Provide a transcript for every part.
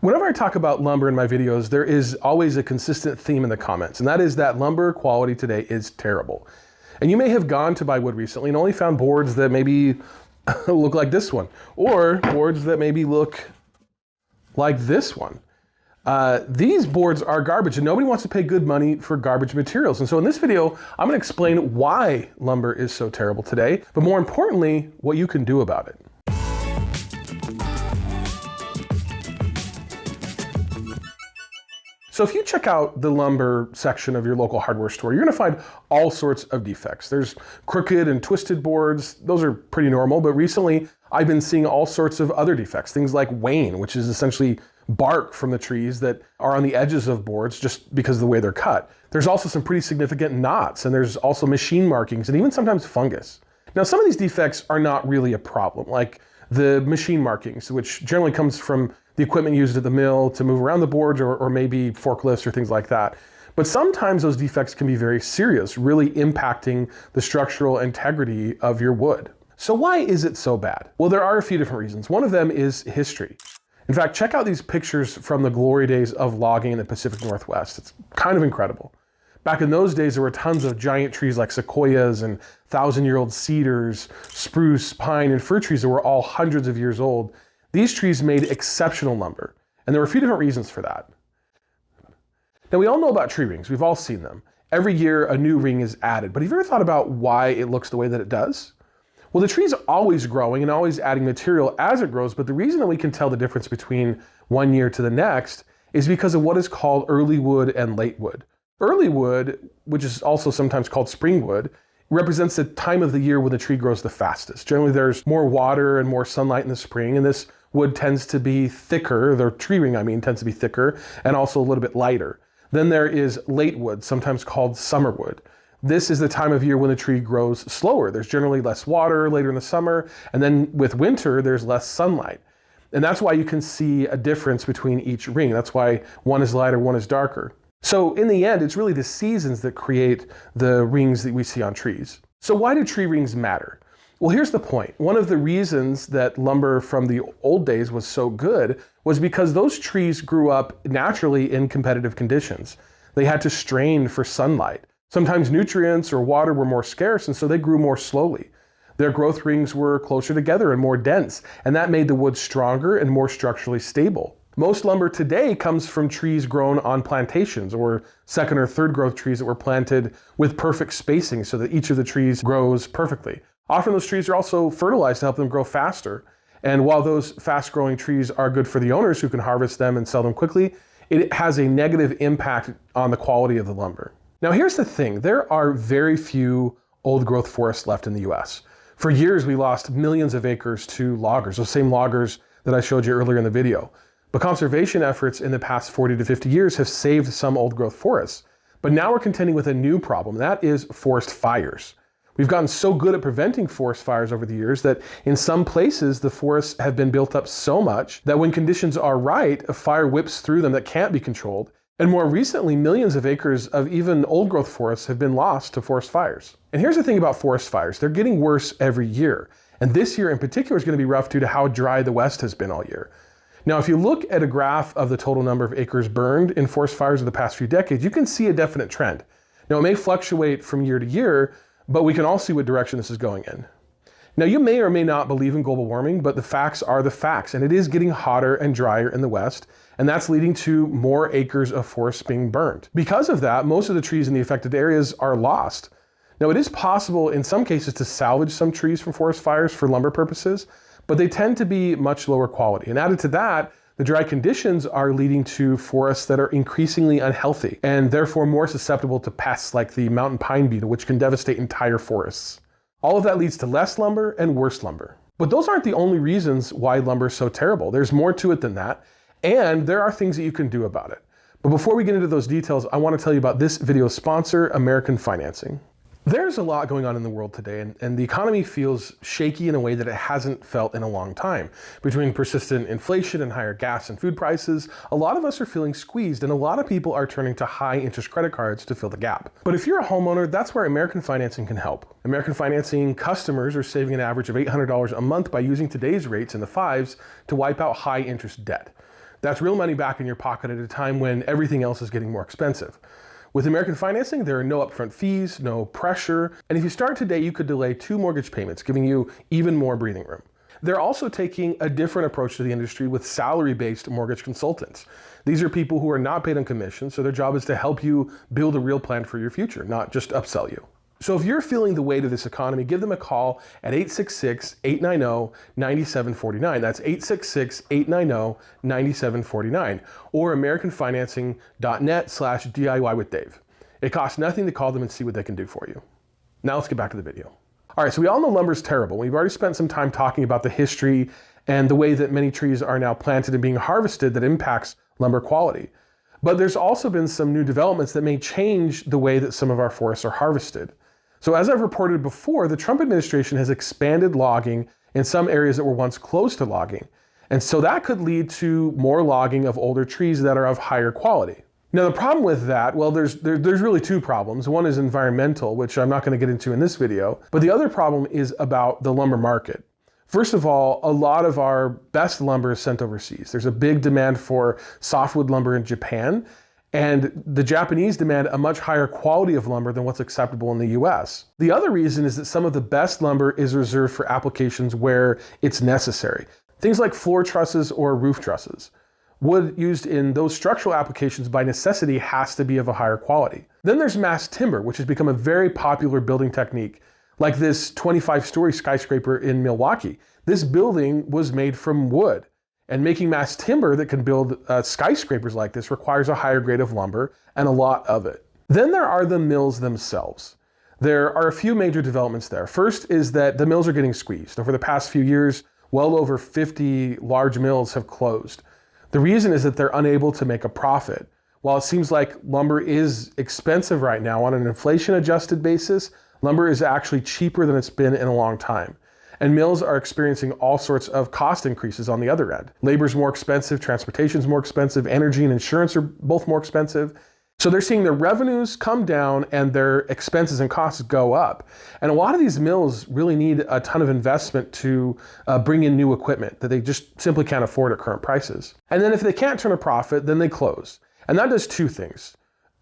Whenever I talk about lumber in my videos, there is always a consistent theme in the comments, and that is that lumber quality today is terrible. And you may have gone to buy wood recently and only found boards that maybe look like this one, or boards that maybe look like this one. These boards are garbage, and nobody wants to pay good money for garbage materials. And so in this video, I'm going to explain why lumber is so terrible today, but more importantly, what you can do about it. So if you check out the lumber section of your local hardware store, you're going to find all sorts of defects. There's crooked and twisted boards. Those are pretty normal, but recently I've been seeing all sorts of other defects. Things like wane, which is essentially bark from the trees that are on the edges of boards just because of the way they're cut. There's also some pretty significant knots, and there's also machine markings and even sometimes fungus. Now, some of these defects are not really a problem, like the machine markings, which generally comes from the equipment used at the mill to move around the boards, or maybe forklifts or things like that. But sometimes those defects can be very serious, really impacting the structural integrity of your wood. So why is it so bad? Well, there are a few different reasons. One of them is history. In fact, check out these pictures from the glory days of logging in the Pacific Northwest. It's kind of incredible. Back in those days, there were tons of giant trees like sequoias and thousand-year-old cedars, spruce, pine, and fir trees that were all hundreds of years old. These trees made exceptional lumber, and there were a few different reasons for that. Now, we all know about tree rings. We've all seen them. Every year, a new ring is added, but have you ever thought about why it looks the way that it does? Well, the tree's always growing and always adding material as it grows, but the reason that we can tell the difference between one year to the next is because of what is called early wood and late wood. Early wood, which is also sometimes called spring wood, represents the time of the year when the tree grows the fastest. Generally, there's more water and more sunlight in the spring, and this wood tends to be thicker, the tree ring, tends to be thicker, and also a little bit lighter. Then there is late wood, sometimes called summer wood. This is the time of year when the tree grows slower. There's generally less water later in the summer, and then with winter, there's less sunlight. And that's why you can see a difference between each ring. That's why one is lighter, one is darker. So in the end, it's really the seasons that create the rings that we see on trees. So why do tree rings matter? Well, here's the point. One of the reasons that lumber from the old days was so good was because those trees grew up naturally in competitive conditions. They had to strain for sunlight. Sometimes nutrients or water were more scarce, and so they grew more slowly. Their growth rings were closer together and more dense, and that made the wood stronger and more structurally stable. Most lumber today comes from trees grown on plantations, or second or third growth trees that were planted with perfect spacing so that each of the trees grows perfectly. Often those trees are also fertilized to help them grow faster. And while those fast-growing trees are good for the owners who can harvest them and sell them quickly, it has a negative impact on the quality of the lumber. Now here's the thing, there are very few old-growth forests left in the US. For years we lost millions of acres to loggers, those same loggers that I showed you earlier in the video. But conservation efforts in the past 40 to 50 years have saved some old-growth forests. But now we're contending with a new problem, and that is forest fires. We've gotten so good at preventing forest fires over the years that in some places the forests have been built up so much that when conditions are right, a fire whips through them that can't be controlled. And more recently, millions of acres of even old-growth forests have been lost to forest fires. And here's the thing about forest fires, they're getting worse every year. And this year in particular is going to be rough due to how dry the West has been all year. Now, if you look at a graph of the total number of acres burned in forest fires of the past few decades, you can see a definite trend. Now, it may fluctuate from year to year, but we can all see what direction this is going in. Now, you may or may not believe in global warming, but the facts are the facts, and it is getting hotter and drier in the West, and that's leading to more acres of forests being burned. Because of that, most of the trees in the affected areas are lost. Now, it is possible in some cases to salvage some trees from forest fires for lumber purposes, but they tend to be much lower quality. And added to that, the dry conditions are leading to forests that are increasingly unhealthy and therefore more susceptible to pests like the mountain pine beetle, which can devastate entire forests. All of that leads to less lumber and worse lumber. But those aren't the only reasons why lumber is so terrible. There's more to it than that, and there are things that you can do about it. But before we get into those details, I want to tell you about this video's sponsor, American Financing. There's a lot going on in the world today, and the economy feels shaky in a way that it hasn't felt in a long time. Between persistent inflation and higher gas and food prices, a lot of us are feeling squeezed, and a lot of people are turning to high-interest credit cards to fill the gap. But if you're a homeowner, that's where American Financing can help. American Financing customers are saving an average of $800 a month by using today's rates in the fives to wipe out high-interest debt. That's real money back in your pocket at a time when everything else is getting more expensive. With American Financing, there are no upfront fees, no pressure, and if you start today, you could delay 2 mortgage payments, giving you even more breathing room. They're also taking a different approach to the industry with salary-based mortgage consultants. These are people who are not paid on commission, so their job is to help you build a real plan for your future, not just upsell you. So if you're feeling the weight of this economy, give them a call at 866-890-9749. That's 866-890-9749 or americanfinancing.net/DIY with Dave. It costs nothing to call them and see what they can do for you. Now let's get back to the video. All right, so we all know lumber is terrible. We've already spent some time talking about the history and the way that many trees are now planted and being harvested that impacts lumber quality. But there's also been some new developments that may change the way that some of our forests are harvested. So as I've reported before, the Trump administration has expanded logging in some areas that were once closed to logging. And so that could lead to more logging of older trees that are of higher quality. Now the problem with that, well, there's really 2 problems. One is environmental, which I'm not going to get into in this video, but the other problem is about the lumber market. First of all, a lot of our best lumber is sent overseas. There's a big demand for softwood lumber in Japan, and the Japanese demand a much higher quality of lumber than what's acceptable in the US. The other reason is that some of the best lumber is reserved for applications where it's necessary. Things like floor trusses or roof trusses. Wood used in those structural applications by necessity has to be of a higher quality. Then there's mass timber, which has become a very popular building technique, like this 25-story skyscraper in Milwaukee. This building was made from wood. And making mass timber that can build skyscrapers like this requires a higher grade of lumber and a lot of it. Then there are the mills themselves. There are a few major developments there. First is that the mills are getting squeezed. Over the past few years, well over 50 large mills have closed. The reason is that they're unable to make a profit. While it seems like lumber is expensive right now on an inflation-adjusted basis, lumber is actually cheaper than it's been in a long time. And mills are experiencing all sorts of cost increases on the other end. Labor's more expensive, transportation's more expensive, energy and insurance are both more expensive. So they're seeing their revenues come down and their expenses and costs go up. And a lot of these mills really need a ton of investment to bring in new equipment that they just simply can't afford at current prices. And then if they can't turn a profit, then they close. And that does 2 things.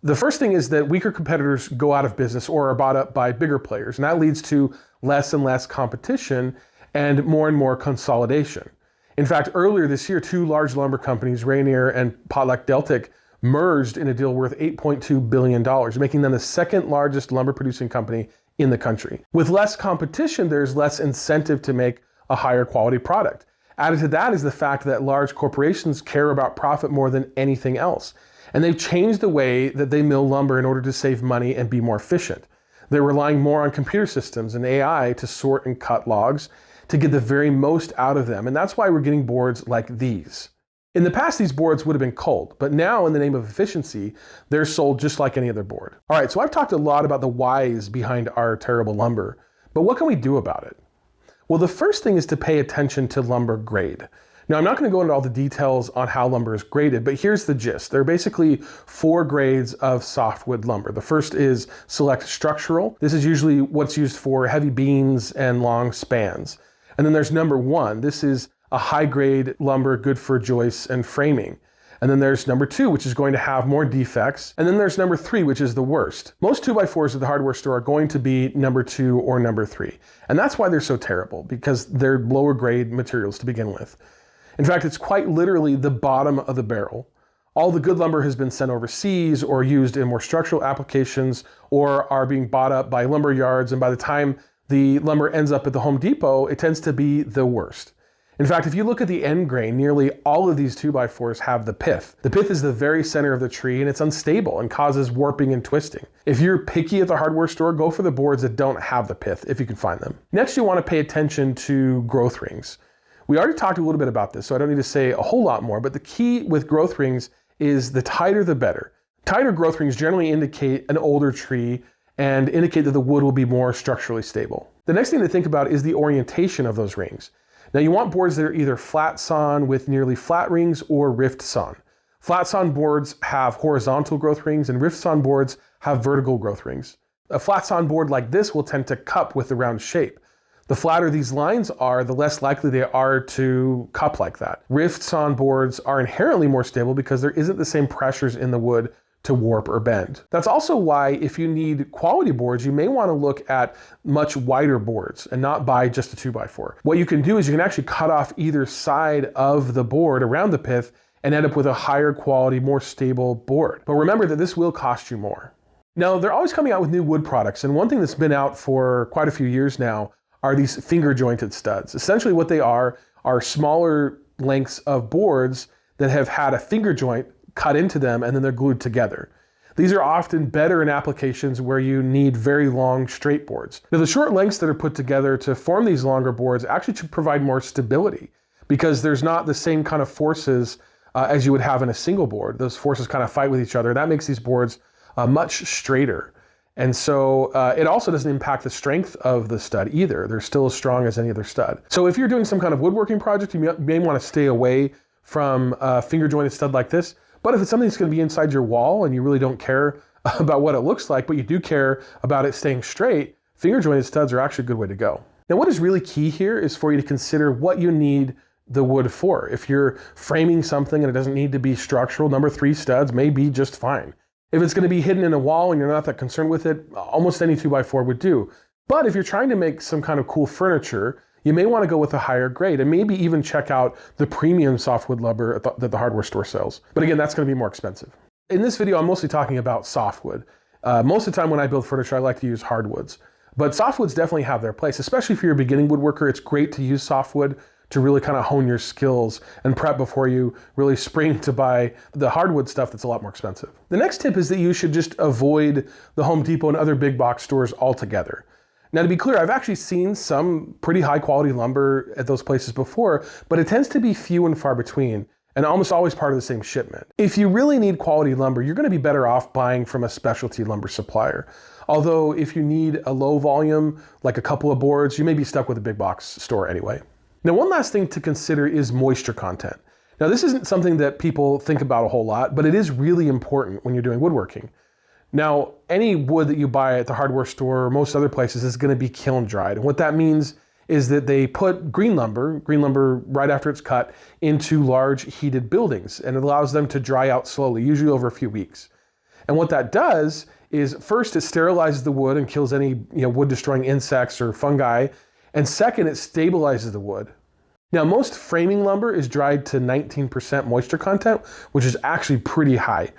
The first thing is that weaker competitors go out of business or are bought up by bigger players, and that leads to less and less competition and more consolidation. In fact, earlier this year, 2 large lumber companies, Rainier and Potluck Deltic, merged in a deal worth $8.2 billion, making them the 2nd largest lumber producing company in the country. With less competition, there's less incentive to make a higher quality product. Added to that is the fact that large corporations care about profit more than anything else. And they've changed the way that they mill lumber in order to save money and be more efficient. They're relying more on computer systems and AI to sort and cut logs to get the very most out of them. And that's why we're getting boards like these. In the past, these boards would have been culled, but now in the name of efficiency, they're sold just like any other board. All right, so I've talked a lot about the whys behind our terrible lumber, but what can we do about it? Well, the first thing is to pay attention to lumber grade. Now, I'm not going to go into all the details on how lumber is graded, but here's the gist. There are basically 4 grades of softwood lumber. The first is select structural. This is usually what's used for heavy beams and long spans. And then there's number 1. This is a high grade lumber good for joists and framing. And then there's number 2, which is going to have more defects. And then there's number 3, which is the worst. Most 2x4s at the hardware store are going to be number 2 or number 3. And that's why they're so terrible, because they're lower grade materials to begin with. In fact, it's quite literally the bottom of the barrel. All the good lumber has been sent overseas or used in more structural applications or are being bought up by lumber yards. And by the time the lumber ends up at the Home Depot, it tends to be the worst. In fact, if you look at the end grain, nearly all of these 2x4s have the pith. The pith is the very center of the tree and it's unstable and causes warping and twisting. If you're picky at the hardware store, go for the boards that don't have the pith if you can find them. Next, you want to pay attention to growth rings. We already talked a little bit about this, so I don't need to say a whole lot more, but the key with growth rings is the tighter the better. Tighter growth rings generally indicate an older tree and indicate that the wood will be more structurally stable. The next thing to think about is the orientation of those rings. Now you want boards that are either flat sawn with nearly flat rings or rift sawn. Flat sawn boards have horizontal growth rings and rift sawn boards have vertical growth rings. A flat sawn board like this will tend to cup with the round shape. The flatter these lines are, the less likely they are to cup like that. Rifts on boards are inherently more stable because there isn't the same pressures in the wood to warp or bend. That's also why if you need quality boards, you may want to look at much wider boards and not buy just a 2x4. What you can do is you can actually cut off either side of the board around the pith and end up with a higher quality, more stable board. But remember that this will cost you more. Now, they're always coming out with new wood products, and one thing that's been out for quite a few years now are these finger jointed studs. Essentially what they are smaller lengths of boards that have had a finger joint cut into them and then they're glued together. These are often better in applications where you need very long straight boards. Now the short lengths that are put together to form these longer boards actually should provide more stability because there's not the same kind of forces as you would have in a single board. Those forces kind of fight with each other. That makes these boards much straighter. And so it also doesn't impact the strength of the stud either. They're still as strong as any other stud. So if you're doing some kind of woodworking project, you may want to stay away from a finger jointed stud like this. But if it's something that's going to be inside your wall and you really don't care about what it looks like, but you do care about it staying straight, finger jointed studs are actually a good way to go. Now what is really key here is for you to consider what you need the wood for. If you're framing something and it doesn't need to be structural, number 3 studs may be just fine. If it's going to be hidden in a wall and you're not that concerned with it, almost any 2x4 would do. But if you're trying to make some kind of cool furniture, you may want to go with a higher grade and maybe even check out the premium softwood lumber that the hardware store sells. But again, that's going to be more expensive. In this video, I'm mostly talking about softwood. Most of the time when I build furniture, I like to use hardwoods. But softwoods definitely have their place, especially if you're a beginning woodworker. It's great to use softwood to really kind of hone your skills and prep before you really spring to buy the hardwood stuff that's a lot more expensive. The next tip is that you should just avoid the Home Depot and other big box stores altogether. Now to be clear, I've actually seen some pretty high quality lumber at those places before, but it tends to be few and far between and almost always part of the same shipment. If you really need quality lumber, you're going to be better off buying from a specialty lumber supplier. Although if you need a low volume, like a couple of boards, you may be stuck with a big box store anyway. Now one last thing to consider is moisture content. Now this isn't something that people think about a whole lot, but it is really important when you're doing woodworking. Now, any wood that you buy at the hardware store or most other places is going to be kiln dried. And what that means is that they put green lumber right after it's cut, into large heated buildings, and it allows them to dry out slowly, usually over a few weeks. And what that does is first it sterilizes the wood and kills any wood destroying insects or fungi. And second, it stabilizes the wood. Now, most framing lumber is dried to 19% moisture content, which is actually pretty high.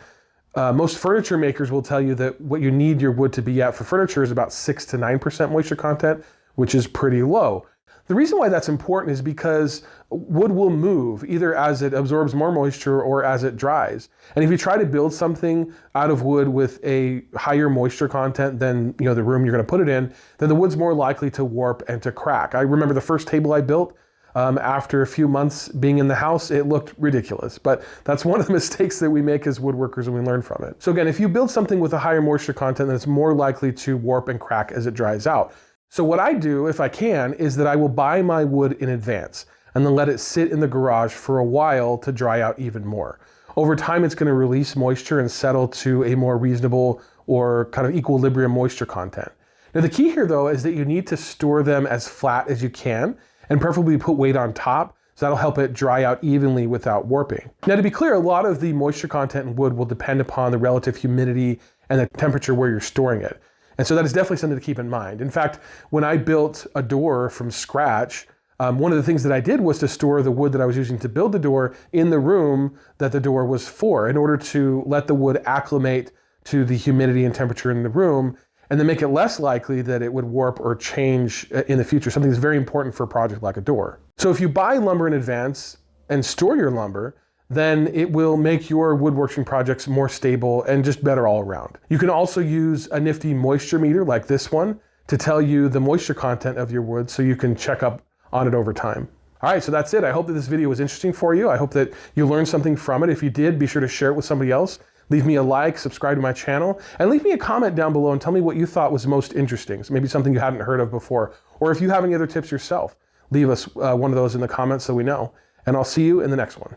Most furniture makers will tell you that what you need your wood to be at for furniture is about 6 to 9% moisture content, which is pretty low. The reason why that's important is because wood will move either as it absorbs more moisture or as it dries. And if you try to build something out of wood with a higher moisture content than the room you're going to put it in, then the wood's more likely to warp and to crack. I remember the first table I built, after a few months being in the house, it looked ridiculous. But that's one of the mistakes that we make as woodworkers and we learn from it. So again, if you build something with a higher moisture content, then it's more likely to warp and crack as it dries out. So what I do, if I can, is that I will buy my wood in advance and then let it sit in the garage for a while to dry out even more. Over time, it's going to release moisture and settle to a more reasonable or kind of equilibrium moisture content. Now the key here though is that you need to store them as flat as you can, and preferably put weight on top, so that'll help it dry out evenly without warping. Now to be clear, a lot of the moisture content in wood will depend upon the relative humidity and the temperature where you're storing it. And so that is definitely something to keep in mind. In fact, when I built a door from scratch, one of the things that I did was to store the wood that I was using to build the door in the room that the door was for, in order to let the wood acclimate to the humidity and temperature in the room, and then make it less likely that it would warp or change in the future, something that's very important for a project like a door. So if you buy lumber in advance and store your lumber, then it will make your woodworking projects more stable and just better all around. You can also use a nifty moisture meter like this one to tell you the moisture content of your wood so you can check up on it over time. All right, so that's it. I hope that this video was interesting for you. I hope that you learned something from it. If you did, be sure to share it with somebody else. Leave me a like, subscribe to my channel, and leave me a comment down below and tell me what you thought was most interesting. So maybe something you hadn't heard of before. Or if you have any other tips yourself, leave us one of those in the comments so we know. And I'll see you in the next one.